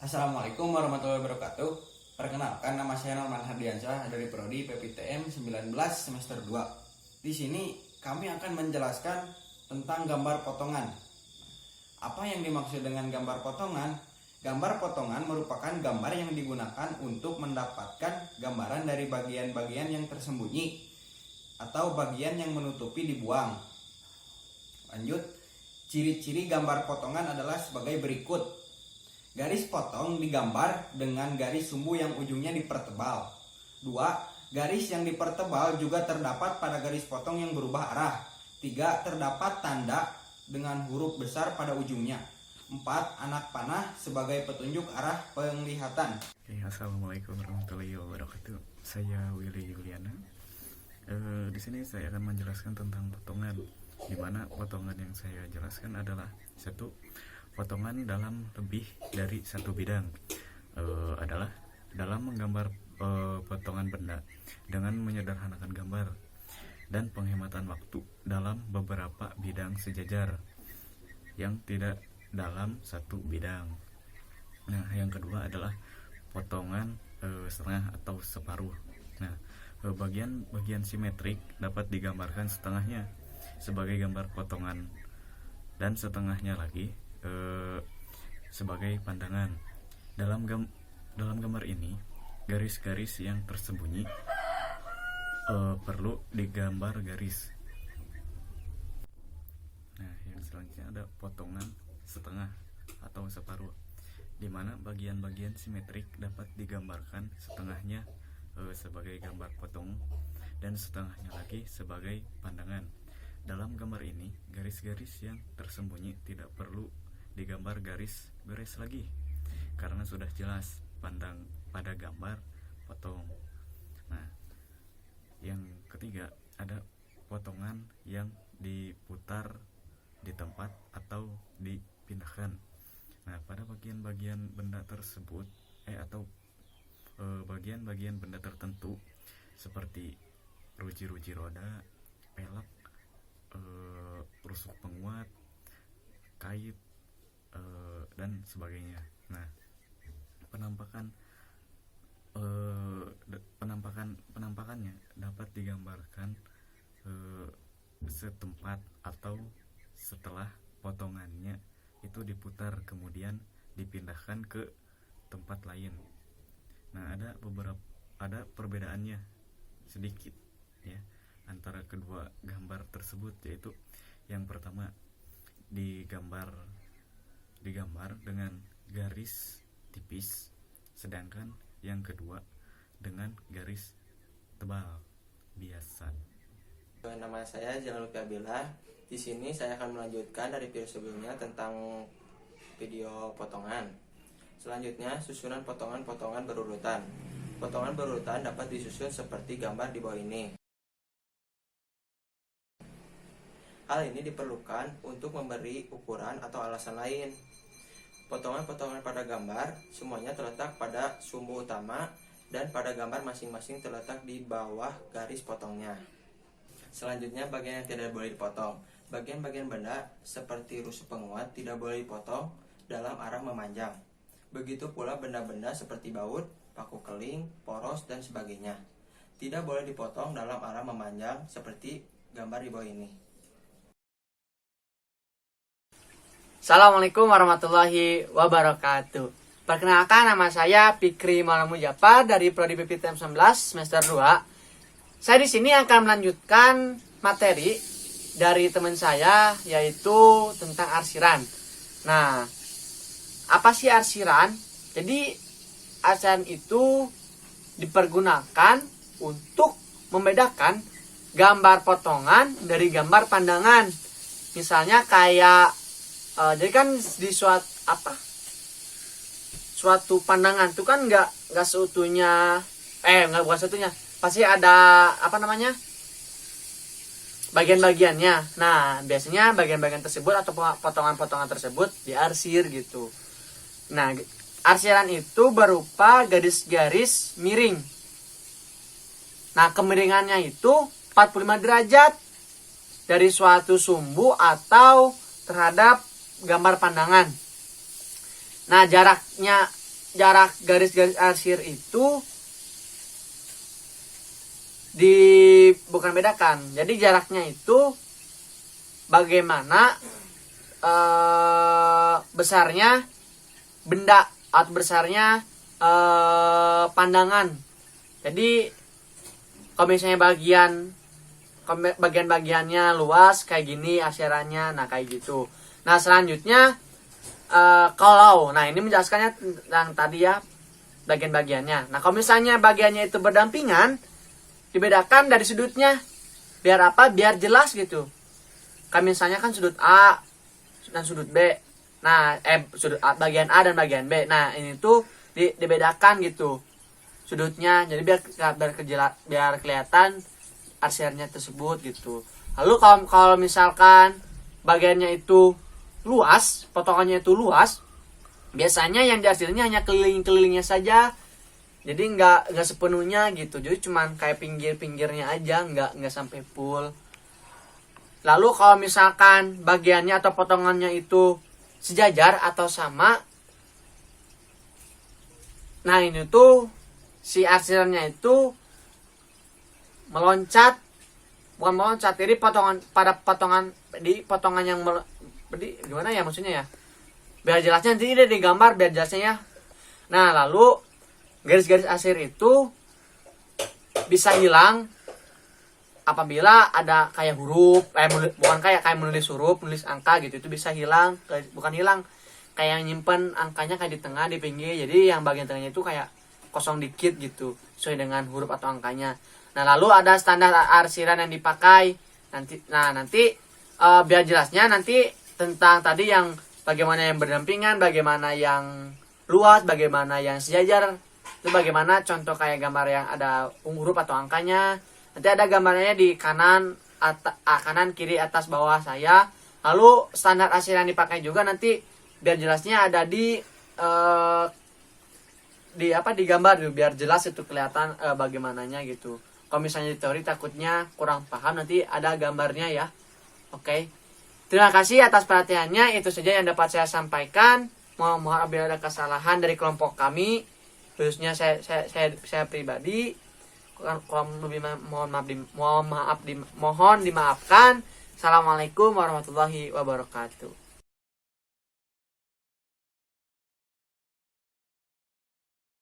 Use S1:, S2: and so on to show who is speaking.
S1: Assalamualaikum warahmatullahi wabarakatuh. Perkenalkan, nama saya Norman Hardiansyah dari Prodi PPTM 19 semester 2. Di sini kami akan menjelaskan tentang gambar potongan. Apa yang dimaksud dengan gambar potongan? Gambar potongan merupakan gambar yang digunakan untuk mendapatkan gambaran dari bagian-bagian yang tersembunyi atau bagian yang menutupi dibuang. Lanjut, ciri-ciri gambar potongan adalah sebagai berikut. Garis potong digambar dengan garis sumbu yang ujungnya dipertebal. 2. Garis yang dipertebal juga terdapat pada garis potong yang berubah arah. 3. Terdapat tanda dengan huruf besar pada ujungnya. 4. Anak panah sebagai petunjuk arah penglihatan.
S2: Assalamualaikum warahmatullahi wabarakatuh. Saya Willy Juliana. Di sini saya akan menjelaskan tentang potongan. Di mana potongan yang saya jelaskan adalah satu, potongan dalam lebih dari satu bidang, adalah dalam menggambar potongan benda dengan menyederhanakan gambar dan penghematan waktu dalam beberapa bidang sejajar yang tidak dalam satu bidang. Nah, yang kedua adalah potongan setengah atau separuh. Nah, bagian simetrik dapat digambarkan setengahnya sebagai gambar potongan dan setengahnya lagi sebagai pandangan. Dalam gambar ini, garis-garis yang tersembunyi perlu digambar garis. Nah, yang selanjutnya ada potongan setengah atau separuh, di mana bagian-bagian simetrik dapat digambarkan setengahnya sebagai gambar potong dan setengahnya lagi sebagai pandangan. Dalam gambar ini, garis-garis yang tersembunyi tidak perlu digambar garis lagi karena sudah jelas pandang pada gambar potong. Nah, yang ketiga ada potongan yang diputar di tempat atau dipindahkan. Nah, pada bagian-bagian benda tersebut atau bagian-bagian benda tertentu seperti ruji-ruji roda, pelek, rusuk penguat, kait, dan sebagainya. Nah, penampakannya dapat digambarkan setempat atau setelah potongannya itu diputar kemudian dipindahkan ke tempat lain. Nah, ada perbedaannya sedikit ya antara kedua gambar tersebut, yaitu yang pertama digambar dengan garis tipis, sedangkan yang kedua dengan garis tebal biasa.
S3: Nama saya Jalan Abila. Di sini saya akan melanjutkan dari video sebelumnya tentang video potongan. Selanjutnya, susunan potongan-potongan berurutan. Potongan berurutan dapat disusun seperti gambar di bawah ini. Hal ini diperlukan untuk memberi ukuran atau alasan lain. Potongan-potongan pada gambar semuanya terletak pada sumbu utama dan pada gambar masing-masing terletak di bawah garis potongnya. Selanjutnya, bagian yang tidak boleh dipotong. Bagian-bagian benda seperti rusuk penguat tidak boleh dipotong dalam arah memanjang. Begitu pula benda-benda seperti baut, paku keling, poros, dan sebagainya. Tidak boleh dipotong dalam arah memanjang seperti gambar di bawah ini.
S4: Assalamualaikum warahmatullahi wabarakatuh. Perkenalkan, nama saya Fikri Maulana Mujafar dari Prodi PPTM 19 semester 2. Saya di sini akan melanjutkan materi dari teman saya, yaitu tentang arsiran. Nah, apa sih arsiran? Jadi arsiran itu dipergunakan untuk membedakan gambar potongan dari gambar pandangan. Misalnya kayak jadi kan di suatu pandangan itu kan nggak seutuhnya, bukan seutuhnya, pasti ada bagian-bagiannya. Nah, biasanya bagian-bagian tersebut atau potongan-potongan tersebut diarsir gitu. Nah, arsiran itu berupa garis-garis miring. Nah, kemiringannya itu 45 derajat dari suatu sumbu atau terhadap gambar pandangan. Nah, jaraknya jarak garis-garis arsir itu bukan bedakan. Jadi jaraknya itu bagaimana besarnya benda atau besarnya pandangan. Jadi kalau misalnya bagian-bagiannya luas kayak gini arsirannya, nah kayak gitu. Nah selanjutnya nah ini menjelaskannya tentang tadi ya bagian-bagiannya. Nah kalau misalnya bagiannya itu berdampingan, dibedakan dari sudutnya. Biar apa? Biar jelas gitu. Kayak misalnya kan sudut A dan sudut B. Nah, sudut A, bagian A dan bagian B. Nah, ini tuh dibedakan gitu sudutnya. Jadi biar kelihatan arsirnya tersebut gitu. Lalu kalau misalkan bagiannya itu luas, potongannya itu luas, biasanya yang diarsirnya hanya keliling-kelilingnya saja. Jadi nggak sepenuhnya gitu. Jadi cuman kayak pinggir-pinggirnya aja, nggak sampai full. Lalu kalau misalkan bagiannya atau potongannya itu sejajar atau sama, nah ini tuh si arsirannya itu bukan meloncat, jadi potongan yang gimana ya maksudnya ya? Biar jelasnya nanti ini digambar biar jelasnya ya. Nah lalu garis-garis arsir itu bisa hilang apabila ada kayak huruf, bukan kayak menulis huruf, menulis angka gitu, itu bisa hilang, bukan hilang, kayak nyimpen angkanya kayak di tengah, di pinggir, jadi yang bagian tengahnya itu kayak kosong dikit gitu, sesuai dengan huruf atau angkanya. Nah lalu ada standar arsiran yang dipakai, nanti biar jelasnya nanti tentang tadi yang bagaimana yang berdampingan, bagaimana yang luas, bagaimana yang sejajar, itu bagaimana contoh kayak gambar yang ada huruf atau angkanya. Nanti ada gambarnya di kanan, kanan, kiri, atas, bawah saya. Lalu standar arsiran yang dipakai juga nanti biar jelasnya ada di gambar gitu, biar jelas itu kelihatan bagaimananya gitu. Kalau misalnya di teori takutnya kurang paham, nanti ada gambarnya ya. Oke. Terima kasih atas perhatiannya. Itu saja yang dapat saya sampaikan. Mohon apabila ada kesalahan dari kelompok kami, khususnya saya pribadi. Kalau lebih mohon dimaafkan. Assalamualaikum warahmatullahi wabarakatuh.